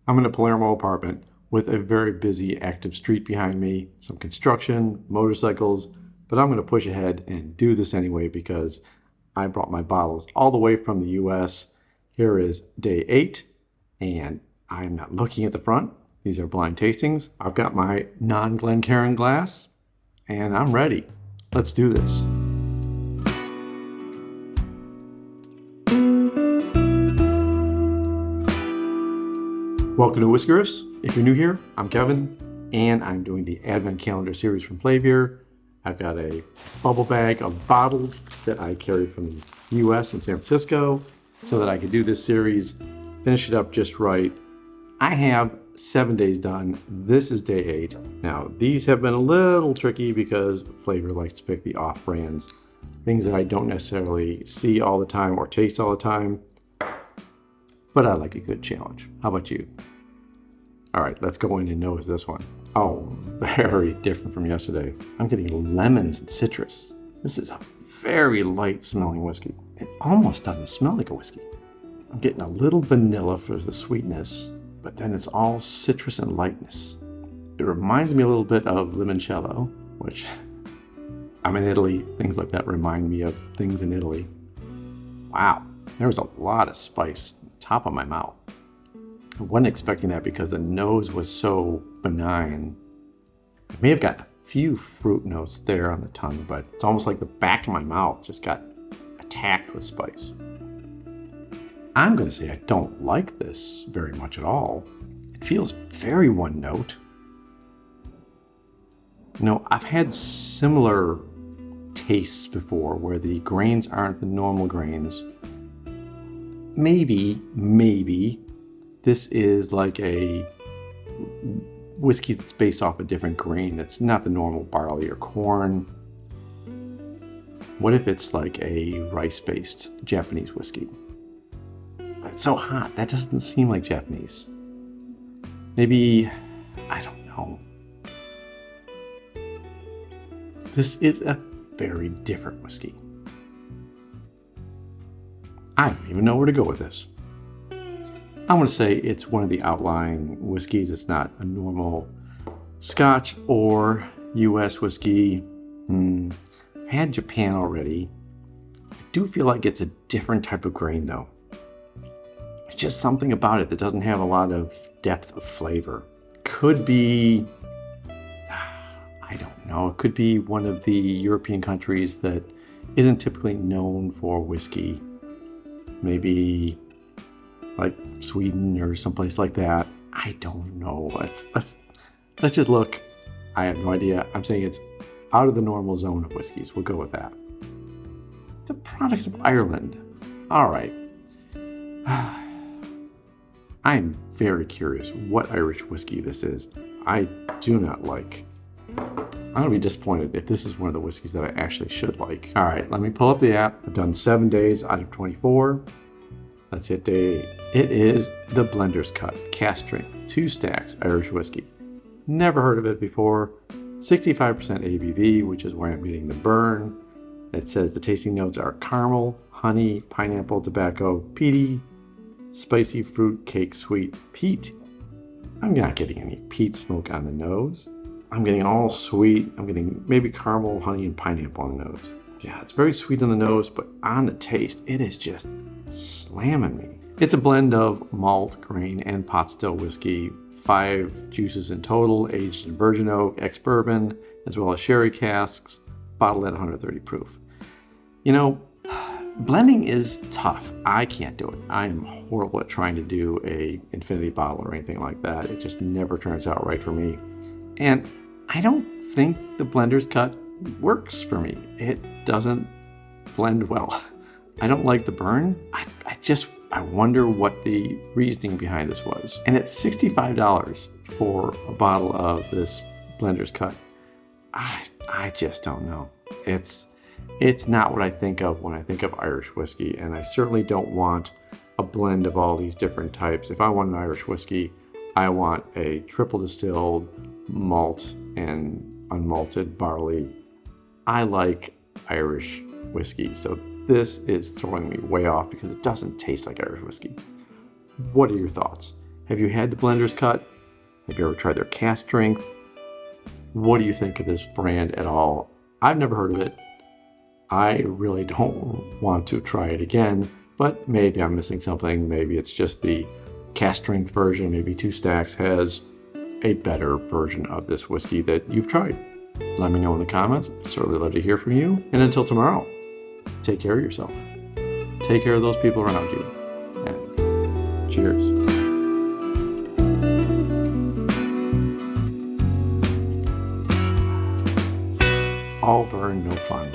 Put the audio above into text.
I'm in a Palermo apartment with a very busy active street behind me, some construction, motorcycles, but I'm going to push ahead and do this anyway because I brought my bottles all the way from the US. Here is day 8, and I'm not looking at the front. These are blind tastings. I've got my non-Glencairn glass, and I'm ready. Let's do this. Welcome to Whisky Riffs. If you're new here, I'm Kevin, and I'm doing the Advent Calendar series from Flaviar. I've got a bubble bag of bottles that I carried from the US and San Francisco so that I could do this series, finish it up just right. I have 7 days done. This is day 8. Now, these have been a little tricky because Flaviar likes to pick the off-brands, things that I don't necessarily see all the time or taste all the time. But I like a good challenge. How about you? All right, let's go in and nose this one. Oh, very different from yesterday. I'm getting lemons and citrus. This is a very light smelling whiskey. It almost doesn't smell like a whiskey. I'm getting a little vanilla for the sweetness, but then it's all citrus and lightness. It reminds me a little bit of limoncello, which I'm in Italy. Things like that remind me of things in Italy. Wow, there was a lot of spice. Top of my mouth. I wasn't expecting that because the nose was so benign. I may have gotten a few fruit notes there on the tongue, but it's almost like the back of my mouth just got attacked with spice. I'm going to say I don't like this very much at all. It feels very one note. You know, I've had similar tastes before where the grains aren't the normal grains. Maybe this is like a whiskey that's based off a different grain that's not the normal barley or corn. What if it's like a rice-based Japanese whiskey? But it's so hot, that doesn't seem like Japanese. Maybe, I don't know. This is a very different whiskey. I don't even know where to go with this. I want to say it's one of the outlying whiskeys. It's not a normal Scotch or US whiskey. I had Japan already. I do feel like it's a different type of grain though. It's just something about it that doesn't have a lot of depth of flavor. Could be, I don't know, it could be one of the European countries that isn't typically known for whiskey. Maybe like Sweden or someplace like that. I don't know. Let's just look. I have no idea. I'm saying it's out of the normal zone of whiskeys. We'll go with that. It's a product of Ireland. All right. I'm very curious what Irish whiskey this is. I do not like. I'm going to be disappointed if this is one of the whiskeys that I actually should like. All right, let me pull up the app. I've done 7 days out of 24. Let's hit day 8. It is the Blender's Cut Cask Strength 2 Stacks Irish Whiskey. Never heard of it before. 65% ABV, which is where I'm getting the burn. It says the tasting notes are caramel, honey, pineapple, tobacco, peaty, spicy fruit, cake, sweet, peat. I'm not getting any peat smoke on the nose. I'm getting all sweet. I'm getting maybe caramel, honey, and pineapple on the nose. Yeah, it's very sweet on the nose, but on the taste, it is just slamming me. It's a blend of malt, grain, and pot still whiskey. 5 juices in total, aged in virgin oak, ex-bourbon, as well as sherry casks, bottled at 130 proof. You know, blending is tough. I can't do it. I am horrible at trying to do a infinity bottle or anything like that. It just never turns out right for me. And I don't think the Blender's Cut works for me. It doesn't blend well. I don't like the burn. I wonder what the reasoning behind this was. And it's $65 for a bottle of this Blender's Cut. I just don't know. It's not what I think of when I think of Irish whiskey, and I certainly don't want a blend of all these different types. If I want an Irish whiskey, I want a triple distilled malt and unmalted barley. I like Irish whiskey, so this is throwing me way off because it doesn't taste like Irish whiskey. What are your thoughts? Have you had the blenders cut? Have you ever tried their cast strength? What do you think of this brand at all? I've never heard of it. I really don't want to try it again, but maybe I'm missing something. Maybe it's just the cast strength version. Maybe Two Stacks has a better version of this whiskey that you've tried. Let me know in the comments. I'd certainly love to hear from you. And until tomorrow, take care of yourself. Take care of those people around you. And cheers. All burn, no fun.